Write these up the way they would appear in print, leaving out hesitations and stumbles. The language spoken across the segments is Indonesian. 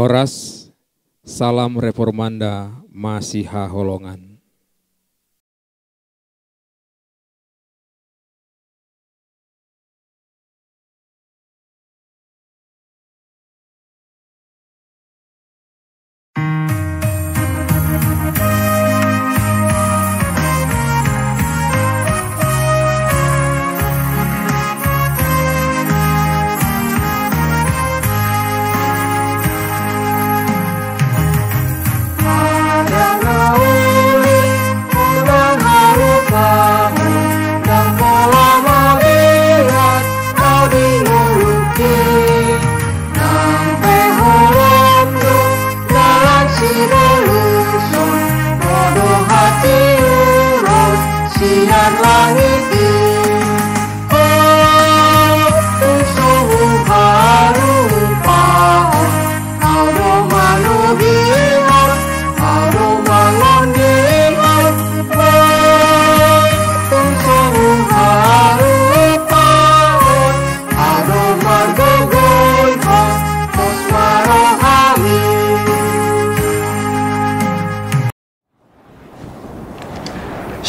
Horas, salam reformanda, Masiha Holongan.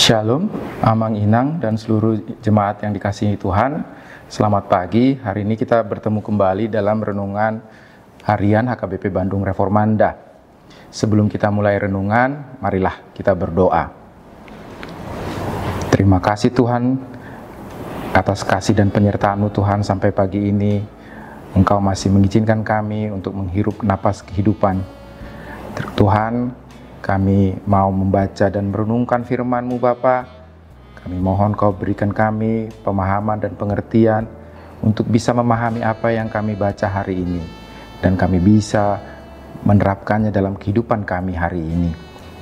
Shalom, Amang Inang dan seluruh jemaat yang dikasihi Tuhan. Selamat pagi, hari ini kita bertemu kembali dalam renungan harian HKBP Bandung Reformanda. Sebelum kita mulai renungan, marilah kita berdoa. Terima kasih Tuhan atas kasih dan penyertaan-Mu Tuhan sampai pagi ini. Engkau masih mengizinkan kami untuk menghirup napas kehidupan. Tuhan, kami mau membaca dan merenungkan firman-Mu Bapa. Kami mohon Kau berikan kami pemahaman dan pengertian untuk bisa memahami apa yang kami baca hari ini. Dan kami bisa menerapkannya dalam kehidupan kami hari ini.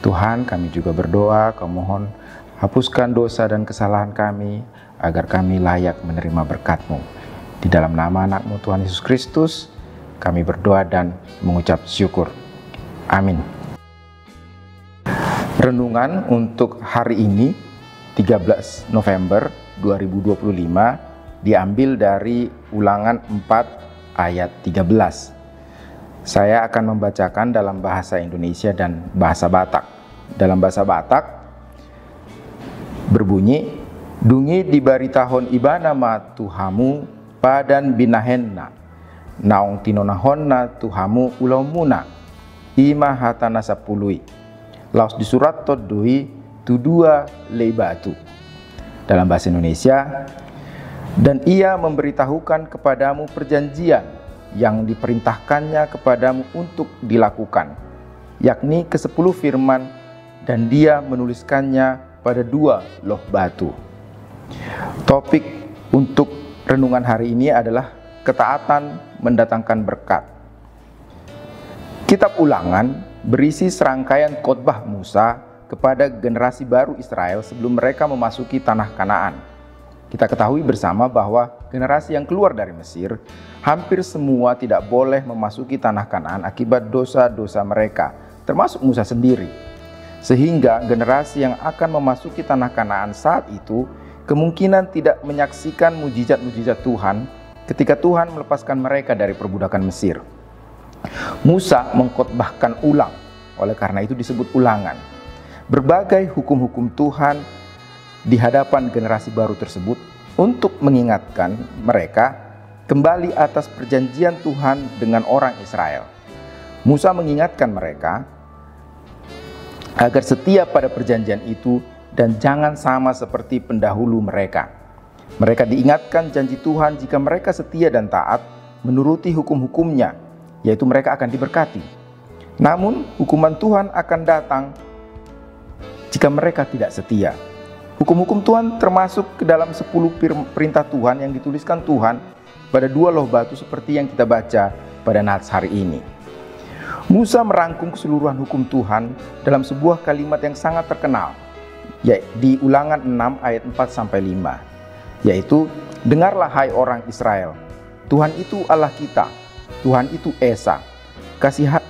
Tuhan, kami juga berdoa, Kau mohon hapuskan dosa dan kesalahan kami agar kami layak menerima berkat-Mu. Di dalam nama anak-Mu Tuhan Yesus Kristus, kami berdoa dan mengucap syukur. Amin. Renungan untuk hari ini 13 November 2025 diambil dari Ulangan 4 ayat 13. Saya akan membacakan dalam bahasa Indonesia dan bahasa Batak. Dalam bahasa Batak berbunyi, "Dungi dibari tahun ibana ma tuhamu padan binahenna, naung tinonahonna tuhamu ulamuna, ima hatana sapului. Laos di surat todui tudua leibatu." Dalam bahasa Indonesia, "Dan ia memberitahukan kepadamu perjanjian yang diperintahkannya kepadamu untuk dilakukan, yakni ke-10 firman, dan dia menuliskannya pada 2 loh batu." Topik untuk renungan hari ini adalah ketaatan mendatangkan berkat. Kitab Ulangan berisi serangkaian khotbah Musa kepada generasi baru Israel sebelum mereka memasuki tanah Kanaan. Kita ketahui bersama bahwa generasi yang keluar dari Mesir hampir semua tidak boleh memasuki tanah Kanaan akibat dosa-dosa mereka, termasuk Musa sendiri. Sehingga generasi yang akan memasuki tanah Kanaan saat itu kemungkinan tidak menyaksikan mujizat-mujizat Tuhan ketika Tuhan melepaskan mereka dari perbudakan Mesir. Musa mengkhotbahkan ulang, oleh karena itu disebut ulangan. Berbagai hukum-hukum Tuhan di hadapan generasi baru tersebut untuk mengingatkan mereka kembali atas perjanjian Tuhan dengan orang Israel. Musa mengingatkan mereka agar setia pada perjanjian itu dan jangan sama seperti pendahulu mereka. Mereka diingatkan janji Tuhan jika mereka setia dan taat menuruti hukum-hukumnya, yaitu mereka akan diberkati. Namun hukuman Tuhan akan datang jika mereka tidak setia. Hukum-hukum Tuhan termasuk ke dalam 10 perintah Tuhan yang dituliskan Tuhan pada 2 loh batu seperti yang kita baca pada Nats hari ini. Musa merangkum keseluruhan hukum Tuhan dalam sebuah kalimat yang sangat terkenal, yaitu di Ulangan 6 ayat 4-5, yaitu, "Dengarlah hai orang Israel, Tuhan itu Allah kita, Tuhan itu Esa.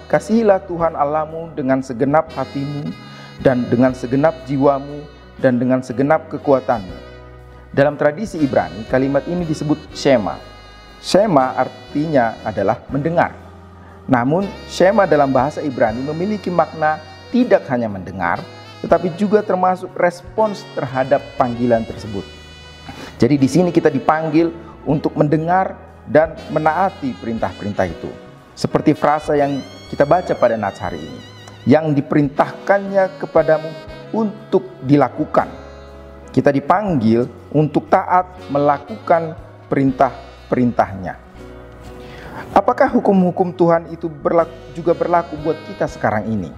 Kasihilah Tuhan Allahmu dengan segenap hatimu dan dengan segenap jiwamu dan dengan segenap kekuatanmu." Dalam tradisi Ibrani, kalimat ini disebut Shema. Shema artinya adalah mendengar. Namun, Shema dalam bahasa Ibrani memiliki makna tidak hanya mendengar, tetapi juga termasuk respons terhadap panggilan tersebut. Jadi di sini kita dipanggil untuk mendengar dan menaati perintah-perintah itu. Seperti frasa yang kita baca pada Nats hari ini, yang diperintahkannya kepadamu untuk dilakukan. Kita dipanggil untuk taat melakukan perintah-perintahnya. Apakah hukum-hukum Tuhan itu juga berlaku buat kita sekarang ini?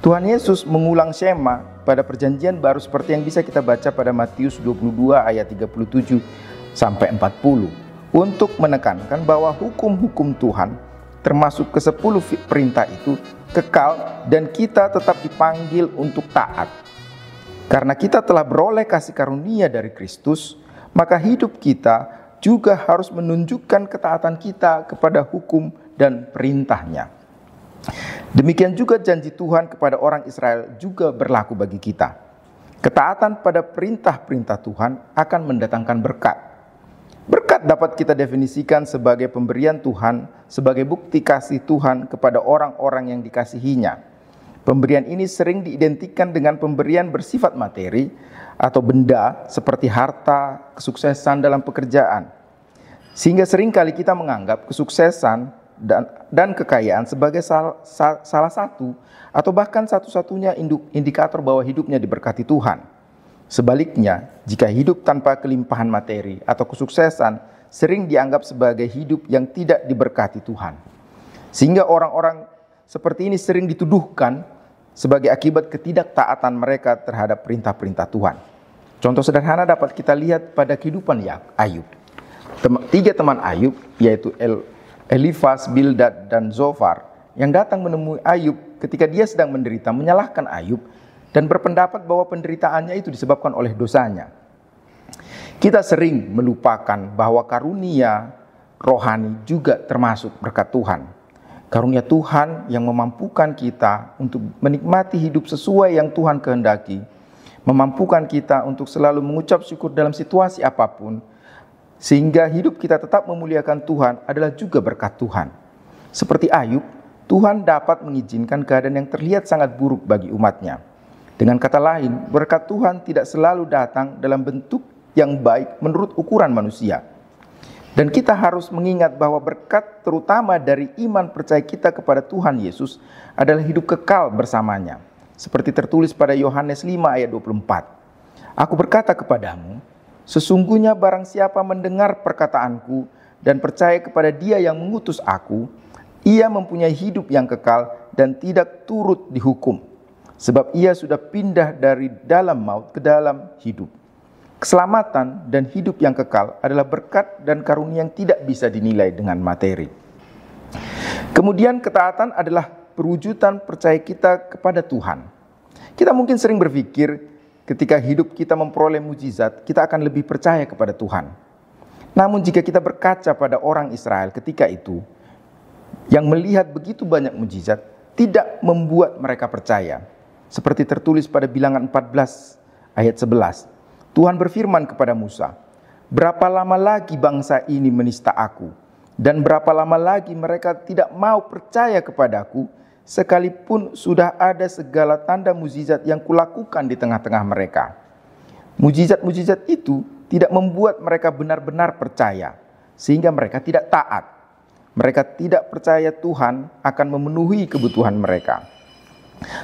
Tuhan Yesus mengulang Shema pada perjanjian baru seperti yang bisa kita baca pada Matius 22 ayat 37 sampai 40 untuk menekankan bahwa hukum-hukum Tuhan termasuk ke-10 perintah itu kekal dan kita tetap dipanggil untuk taat. Karena kita telah beroleh kasih karunia dari Kristus, maka hidup kita juga harus menunjukkan ketaatan kita kepada hukum dan perintahnya. Demikian juga janji Tuhan kepada orang Israel juga berlaku bagi kita. Ketaatan pada perintah-perintah Tuhan akan mendatangkan berkat. Berkat dapat kita definisikan sebagai pemberian Tuhan, sebagai bukti kasih Tuhan kepada orang-orang yang dikasihinya. Pemberian ini sering diidentikan dengan pemberian bersifat materi atau benda seperti harta, kesuksesan dalam pekerjaan. Sehingga seringkali kita menganggap kesuksesan dan kekayaan sebagai salah satu atau bahkan satu-satunya indikator bahwa hidupnya diberkati Tuhan. Sebaliknya, jika hidup tanpa kelimpahan materi atau kesuksesan sering dianggap sebagai hidup yang tidak diberkati Tuhan. Sehingga orang-orang seperti ini sering dituduhkan sebagai akibat ketidaktaatan mereka terhadap perintah-perintah Tuhan. Contoh sederhana dapat kita lihat pada kehidupan Ayub. 3 teman Ayub, yaitu Elifaz, Bildad, dan Zofar, yang datang menemui Ayub ketika dia sedang menderita, menyalahkan Ayub dan berpendapat bahwa penderitaannya itu disebabkan oleh dosanya. Kita sering melupakan bahwa karunia rohani juga termasuk berkat Tuhan. Karunia Tuhan yang memampukan kita untuk menikmati hidup sesuai yang Tuhan kehendaki, memampukan kita untuk selalu mengucap syukur dalam situasi apapun, sehingga hidup kita tetap memuliakan Tuhan adalah juga berkat Tuhan. Seperti Ayub, Tuhan dapat mengizinkan keadaan yang terlihat sangat buruk bagi umatnya. Dengan kata lain, berkat Tuhan tidak selalu datang dalam bentuk yang baik menurut ukuran manusia. Dan kita harus mengingat bahwa berkat terutama dari iman percaya kita kepada Tuhan Yesus adalah hidup kekal bersamanya. Seperti tertulis pada Yohanes 5 ayat 24. Aku berkata kepadamu, sesungguhnya barang siapa mendengar perkataanku dan percaya kepada Dia yang mengutus aku, ia mempunyai hidup yang kekal dan tidak turut dihukum. Sebab ia sudah pindah dari dalam maut ke dalam hidup. Keselamatan dan hidup yang kekal adalah berkat dan karunia yang tidak bisa dinilai dengan materi. Kemudian ketaatan adalah perwujudan percaya kita kepada Tuhan. Kita mungkin sering berpikir ketika hidup kita memperoleh mujizat, kita akan lebih percaya kepada Tuhan. Namun jika kita berkaca pada orang Israel ketika itu, yang melihat begitu banyak mujizat, tidak membuat mereka percaya. Seperti tertulis pada Bilangan 14 ayat 11. Tuhan berfirman kepada Musa, berapa lama lagi bangsa ini menista aku? Dan berapa lama lagi mereka tidak mau percaya kepadaku, sekalipun sudah ada segala tanda mujizat yang kulakukan di tengah-tengah mereka. Mujizat-mujizat itu tidak membuat mereka benar-benar percaya, sehingga mereka tidak taat. Mereka tidak percaya Tuhan akan memenuhi kebutuhan mereka,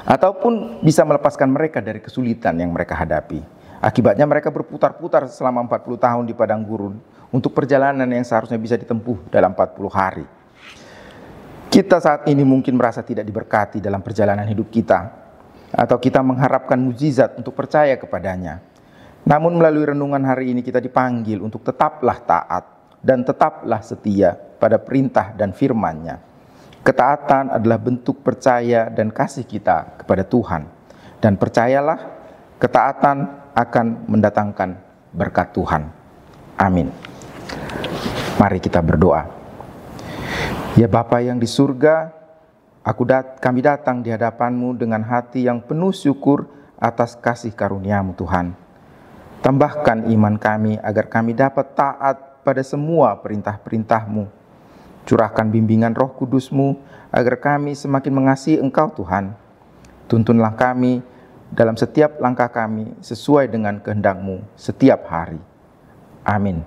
ataupun bisa melepaskan mereka dari kesulitan yang mereka hadapi. Akibatnya mereka berputar-putar selama 40 tahun di padang gurun untuk perjalanan yang seharusnya bisa ditempuh dalam 40 hari. Kita saat ini mungkin merasa tidak diberkati dalam perjalanan hidup kita, atau kita mengharapkan mujizat untuk percaya kepadanya. Namun melalui renungan hari ini kita dipanggil untuk tetaplah taat dan tetaplah setia pada perintah dan firman-Nya. Ketaatan adalah bentuk percaya dan kasih kita kepada Tuhan. Dan percayalah, ketaatan akan mendatangkan berkat Tuhan. Amin. Mari kita berdoa. Ya Bapa yang di surga, kami datang di hadapan-Mu dengan hati yang penuh syukur atas kasih karunia-Mu Tuhan. Tambahkan iman kami agar kami dapat taat pada semua perintah-perintah-Mu. Curahkan bimbingan Roh Kudus-Mu agar kami semakin mengasihi Engkau Tuhan. Tuntunlah kami dalam setiap langkah kami sesuai dengan kehendak-Mu setiap hari. Amin.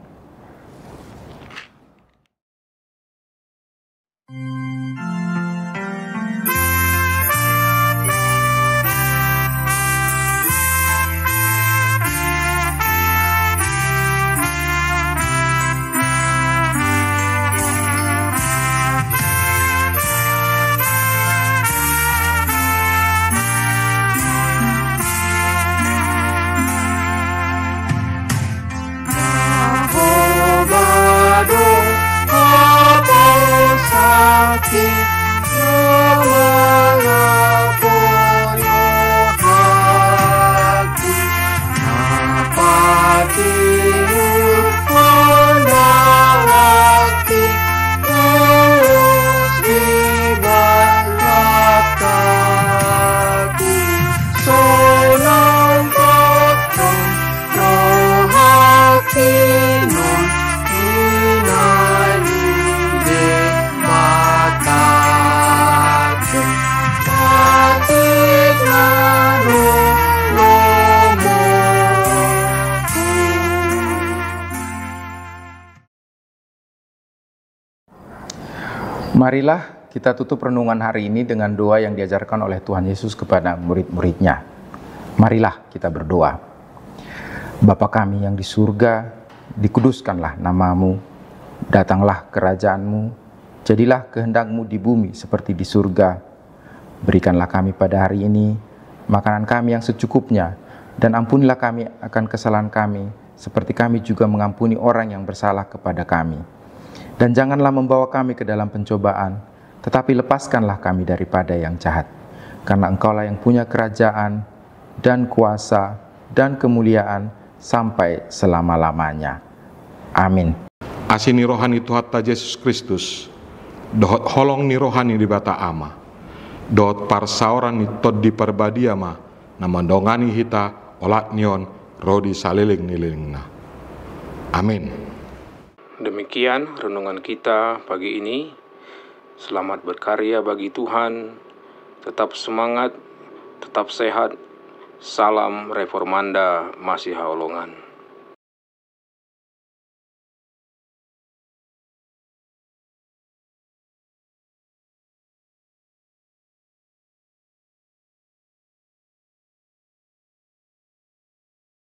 Marilah kita tutup renungan hari ini dengan doa yang diajarkan oleh Tuhan Yesus kepada murid-muridnya. Marilah kita berdoa. Bapa kami yang di surga, dikuduskanlah nama-Mu, datanglah kerajaan-Mu, jadilah kehendak-Mu di bumi seperti di surga. Berikanlah kami pada hari ini makanan kami yang secukupnya, dan ampunilah kami akan kesalahan kami, seperti kami juga mengampuni orang yang bersalah kepada kami. Dan janganlah membawa kami ke dalam pencobaan, tetapi lepaskanlah kami daripada yang jahat. Karena Engkaulah yang punya kerajaan, dan kuasa, dan kemuliaan, sampai selama-lamanya. Amin. Asini rohani Tuhan ta Yesus Kristus, dohot holong ni rohani di bata ama, dohot parsauran ni tod di perbadiama, nama dongani hita olat nion rodi saliling nilingna. Amin. Demikian renungan kita pagi ini. Selamat berkarya bagi Tuhan. Tetap semangat, tetap sehat. Salam Reformanda Masiha Holongan.